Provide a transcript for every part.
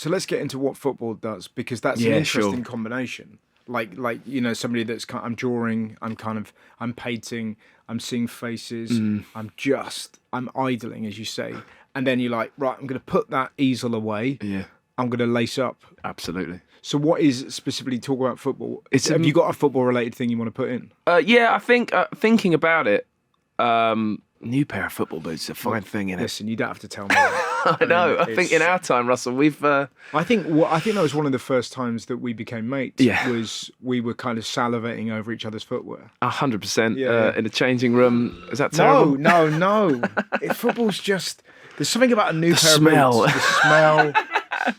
So let's get into what football does, because that's an interesting combination. Like somebody that's I'm drawing, I'm painting, I'm seeing faces, I'm idling, as you say, and then you're like, right, I'm going to put that easel away. Yeah, I'm going to lace up. absolutely. So what is specifically talk about football? Have you got a football related thing you want to put in? Yeah, I think thinking about it, new pair of football boots is a fine thing, innit? Listen, you don't have to tell me that. I know. I think in our time, Russell, we've. I think that was one of the first times that we became mates. Yeah. Was we were kind of salivating over each other's footwear. 100% in the changing room. Is that terrible? No. Football's just. There's something about a new pair smell. of boots. The smell.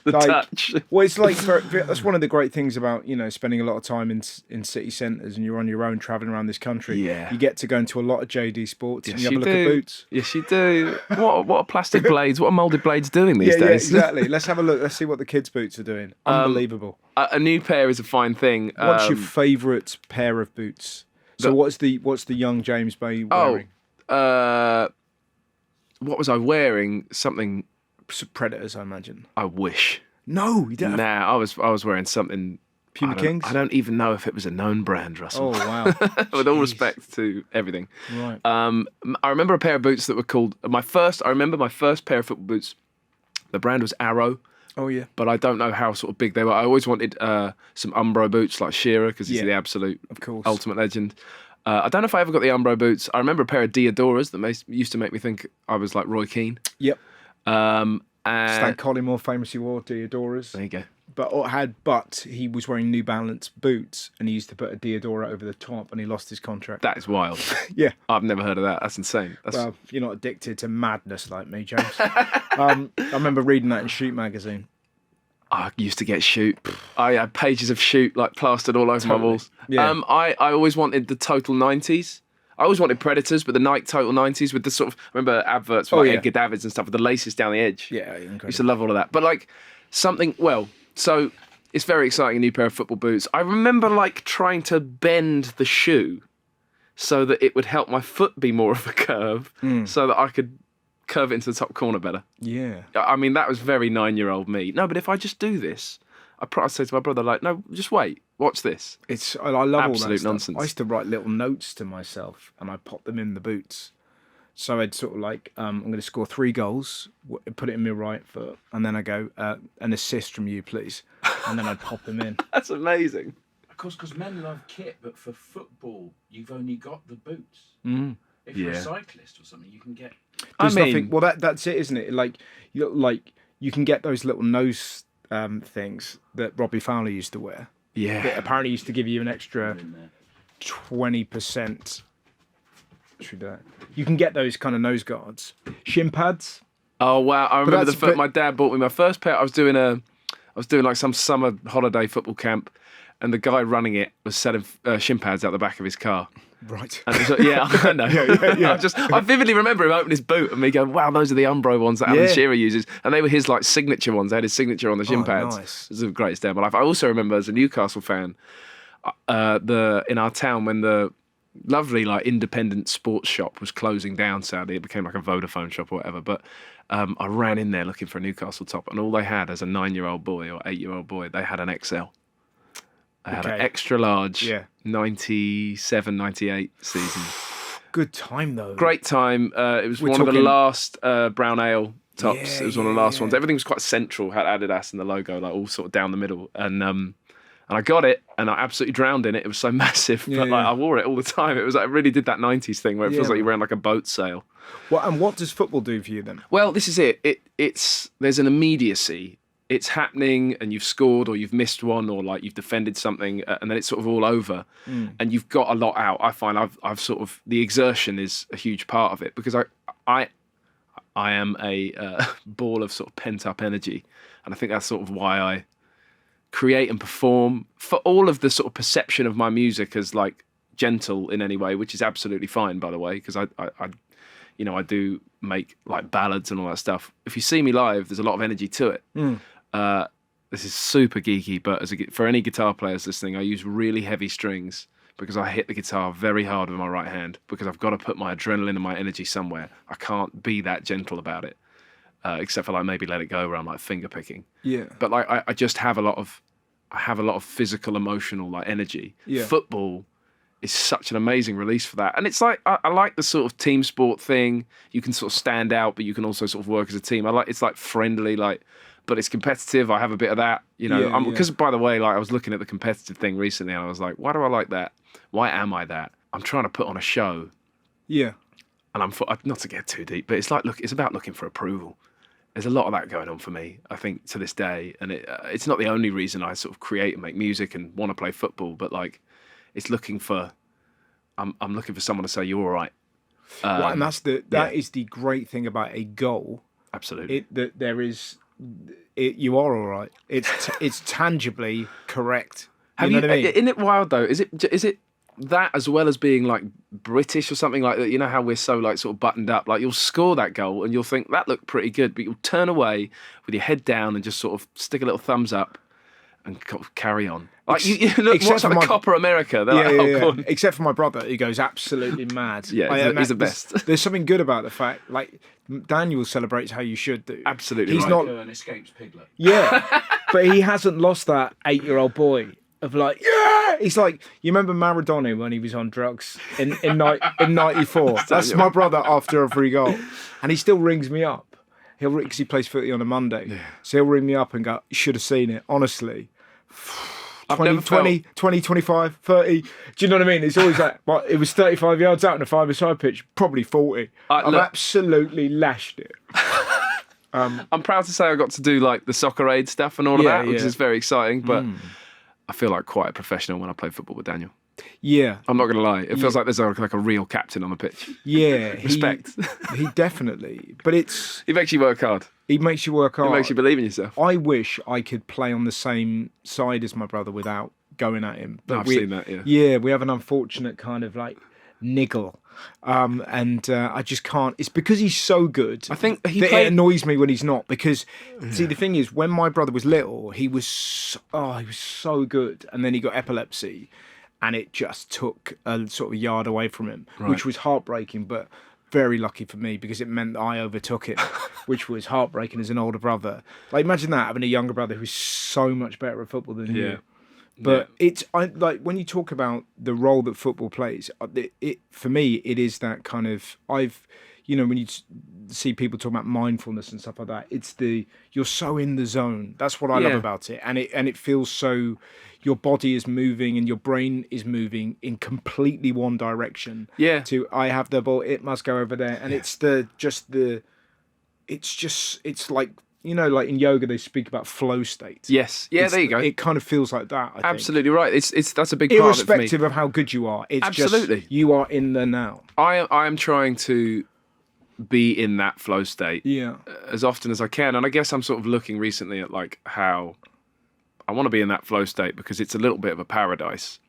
The touch. Well, it's like that's one of the great things about spending a lot of time in city centres, and you're on your own travelling around this country. Yeah, you get to go into a lot of JD Sports, and you have a look at boots. Yes, you do. What are plastic blades? What are moulded blades doing these days? Yeah, exactly. Let's have a look. Let's see what the kids' boots are doing. Unbelievable. A new pair is a fine thing. What's your favourite pair of boots? So what's the young James Bay wearing? What was I wearing? Something. Predators, I imagine. I wish. No, you don't. Nah, I was wearing something. Puma Kings? I don't even know if it was a known brand, Russell. Oh, wow. With all respect to everything. Right. I remember a pair of boots that were called... I remember my first pair of football boots. The brand was Arrow. Oh, yeah. But I don't know how sort of big they were. I always wanted some Umbro boots like Shearer, because he's the absolute ultimate legend. I don't know if I ever got the Umbro boots. I remember a pair of Diodoras that used to make me think I was like Roy Keane. Yep. And Stan Collymore famously wore Diodoras. There you go. But he was wearing New Balance boots, and he used to put a Diodora over the top, and he lost his contract. That is wild. Yeah. I've never heard of that. That's insane. Well, you're not addicted to madness like me, James. I remember reading that in Shoot magazine. I used to get Shoot. I had pages of Shoot like plastered all over my walls. Yeah. I always wanted the Total 90s. I always wanted Predators, but the Nike Total 90s with the sort of, remember adverts for Edgar Davids and stuff with the laces down the edge. Yeah, incredible. Used to love all of that. But like so it's very exciting, a new pair of football boots. I remember like trying to bend the shoe so that it would help my foot be more of a curve, so that I could curve it into the top corner better. Yeah. I mean, that was very 9-year-old me. No, but if I just do this, I'd say to my brother, like, no, just wait, watch this. I love all that absolute stuff. nonsense. I used to write little notes to myself, and I'd pop them in the boots. So I'd sort of like, I'm going to score 3 goals, put it in my right foot, and then I go, an assist from you, please. And then I'd pop them in. That's amazing. Of course, because men love kit, but for football, you've only got the boots. Mm. If you're a cyclist or something, you can get... Nothing. Well, that's it, isn't it? Like you can get those little nose things that Robbie Fowler used to wear. Yeah. That apparently used to give you an extra 20%. Should we do that? You can get those kind of nose guards. Shinpads. Oh wow! I remember my dad bought me my first pair. I was doing like some summer holiday football camp, and the guy running it was selling shinpads out the back of his car. Right. And so, yeah, I know. yeah. I vividly remember him opening his boot and me going, "Wow, those are the Umbro ones that Alan Shearer uses," and they were his like signature ones. They had his signature on the shin pads. Nice. It was the greatest day of my life. I also remember as a Newcastle fan, in our town when the lovely like independent sports shop was closing down. Sadly, it became like a Vodafone shop or whatever. But I ran in there looking for a Newcastle top, and all they had as a 9-year-old boy or 8-year-old boy, they had an XL. I had an extra large 97, 98 season. Good time though. Great time. It was one of the last brown ale tops. It was one of the last ones. Everything was quite central. Had Adidas and the logo like all sort of down the middle. And I got it and I absolutely drowned in it. It was so massive. But like I wore it all the time. It was like, it really did that 90s thing where it feels like you're wearing like a boat sail. Well, and what does football do for you then? Well, this is it. There's an immediacy. It's happening and you've scored or you've missed one or like you've defended something and then it's sort of all over and you've got a lot out. I find I've sort of, the exertion is a huge part of it because I am a ball of sort of pent up energy. And I think that's sort of why I create and perform for all of the sort of perception of my music as like gentle in any way, which is absolutely fine, by the way, because I do make like ballads and all that stuff. If you see me live, there's a lot of energy to it. This is super geeky, but for any guitar players listening, I use really heavy strings because I hit the guitar very hard with my right hand because I've got to put my adrenaline and my energy somewhere. I can't be that gentle about it. except for like maybe Let It Go, where I'm like finger picking. Yeah. But like I just have a lot of physical, emotional like energy. Yeah. Football is such an amazing release for that, and it's like I like the sort of team sport thing. You can sort of stand out, but you can also sort of work as a team. It's like friendly, like, but it's competitive. I have a bit of that, you know. Because by the way, like I was looking at the competitive thing recently, and I was like, why do I like that? Why am I that? I'm trying to put on a show. Yeah. And I'm not to get too deep, but it's like it's about looking for approval. There's a lot of that going on for me, I think, to this day, and it's not the only reason I sort of create and make music and want to play football, but like. It's looking for. I'm looking for someone to say you're all right. Well, and that is the great thing about a goal. Absolutely. You are all right. It's tangibly correct. Know what I mean? Isn't it wild though? Is it that as well as being like British or something like that? You know how we're so like sort of buttoned up. Like you'll score that goal and you'll think that looked pretty good, but you'll turn away with your head down and just sort of stick a little thumbs up. And carry on. Like you look, watch like the Copper America. They're like, except for my brother, who goes absolutely mad. He's the best. There's something good about the fact, like Daniel celebrates how you should do. Absolutely, he's right. not an escaped piglet. Yeah, but he hasn't lost that 8-year-old boy of like, yeah. He's like, you remember Maradona when he was on drugs in '94? That's my brother after every goal, and he still rings me up. Because he plays footy on a Monday. Yeah. So he'll ring me up and go, you should have seen it, honestly. 20, 25, 30. Do you know what I mean? It's always like, well, it was 35 yards out on a 5-a-side pitch, probably 40. I've absolutely lashed it. I'm proud to say I got to do like the soccer aid stuff and all of that, which is very exciting, but I feel like quite a professional when I play football with Daniel. Yeah. I'm not going to lie. It feels like there's like a real captain on the pitch. Yeah. Respect. He definitely. But He makes you work hard. He makes you work hard. He makes you believe in yourself. I wish I could play on the same side as my brother without going at him. But I've seen that, yeah. Yeah, we have an unfortunate kind of like niggle. And I just can't. It's because he's so good. I think it annoys me when he's not. Because see, the thing is, when my brother was little, he was so good, and then he got epilepsy, and it just took a sort of yard away from him, which was heartbreaking. But very lucky for me because it meant that I overtook it, which was heartbreaking as an older brother. Like imagine that, having a younger brother who's so much better at football than you. But like when you talk about the role that football plays, for me it is that kind of when you see people talk about mindfulness and stuff like that, it's you're so in the zone. That's what I love about it, and it feels so. Your body is moving and your brain is moving in completely one direction. Yeah. To I have the ball, it must go over there, and it's like. Like in yoga, they speak about flow states. Yes, yeah, there you go. It kind of feels like that. I Absolutely think. Right. It's that's a big part of it for me. Irrespective of how good you are, it's absolutely just you are in the now. I am trying to be in that flow state, as often as I can, and I guess I'm sort of looking recently at like how I want to be in that flow state because it's a little bit of a paradise,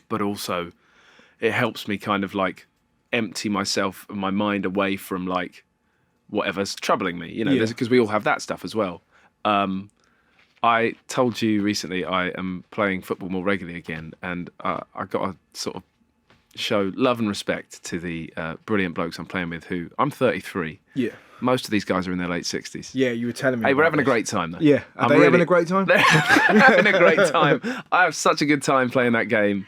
but also it helps me kind of like empty myself and my mind away from like whatever's troubling me, because we all have that stuff as well. I told you recently I am playing football more regularly again, and I got to sort of show love and respect to the brilliant blokes I'm playing with who, I'm 33. Yeah. Most of these guys are in their late 60s. Yeah, you were telling me. Hey, we're having a great time though. Yeah. Are they having a great time? They're having a great time. I have such a good time playing that game.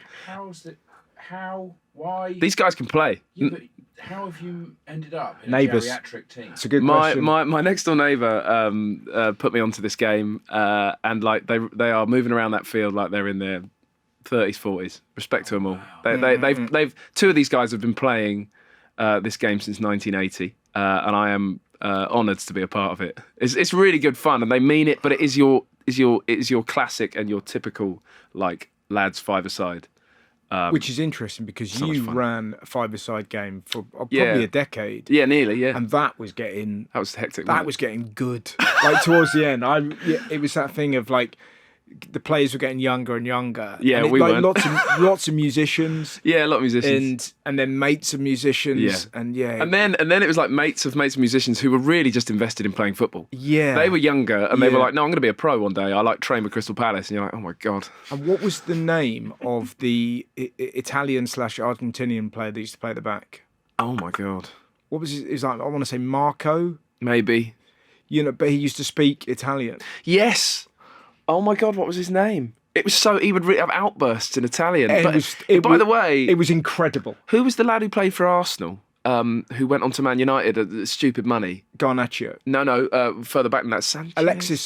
Why? These guys can play. Yeah, but how have you ended up in Neighbours. a geriatric team? It's a good question. My next door neighbour put me onto this game, and like they are moving around that field like they're in their 30s, 40s. Respect to them all. They've two of these guys have been playing this game since 1980, and I am honoured to be a part of it. It's really good fun, and they mean it. But it is your classic and your typical like lads five-a-side. Which is interesting because you ran a five-a-side game for probably a decade. Yeah, nearly, yeah. And that was hectic. That was getting good. Like towards the end, it was that thing of like the players were getting younger and younger. Yeah, and we weren't. Lots of musicians. Yeah, a lot of musicians. And then mates of musicians. Yeah. And then it was like mates of musicians who were really just invested in playing football. Yeah. They were younger and they were like, no, I'm going to be a pro one day. I like train with Crystal Palace. And you're like, oh my God. And what was the name of the Italian/Argentinian player that used to play at the back? Oh my God. What was his? It was like, I want to say Marco. Maybe. but he used to speak Italian. Yes. Oh my God, what was his name? It was so he would have outbursts in Italian. By the way, it was incredible. Who was the lad who played for Arsenal? Who went on to Man United at stupid money? Garnacho. No, further back than that, Sanchez. Alexis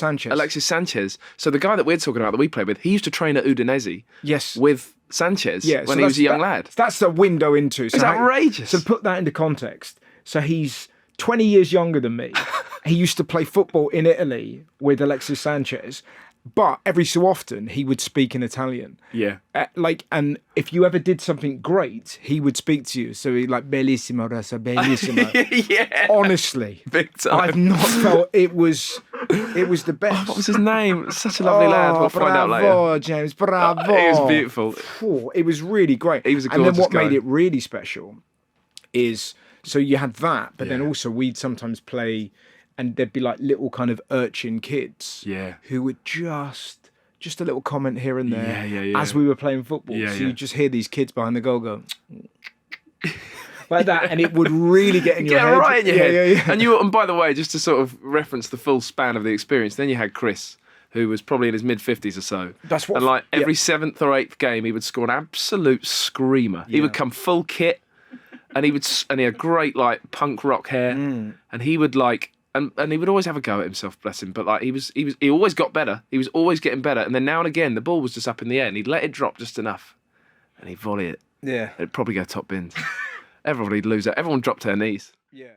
Sanchez. So the guy that we're talking about that we played with, he used to train at Udinese. Yes. With Sanchez when he was a young lad. That's the window into. It's outrageous. So put that into context. So he's 20 years younger than me. He used to play football in Italy with Alexis Sanchez. But every so often, he would speak in Italian. Yeah. And if you ever did something great, he would speak to you. So he'd like, bellissimo, Rasa, bellissimo. Yeah. Honestly. Big time. I've not felt it was the best. Oh, what was his name? Such a lovely lad. We'll find out later. Bravo, James, bravo. He was beautiful. It was really great. He was a gorgeous And then what guy. made it really special is, so you had that, but then also we'd sometimes play... And there'd be like little kind of urchin kids who would just a little comment here and there as we were playing football. So you just hear these kids behind the goal go like that, and it would really get in your head. Right in your head. Yeah. And by the way, just to sort of reference the full span of the experience, then you had Chris, who was probably in his mid-50s or so. That's what. And like every 7th or 8th game, he would score an absolute screamer. He would come full kit, and he had great like punk rock hair, and he would like. And he would always have a go at himself, bless him. But like he always got better. He was always getting better. And then now and again, the ball was just up in the air, and he'd let it drop just enough, and he'd volley it. Yeah, it'd probably go top bins. Everybody'd lose it. Everyone dropped to their knees. Yeah.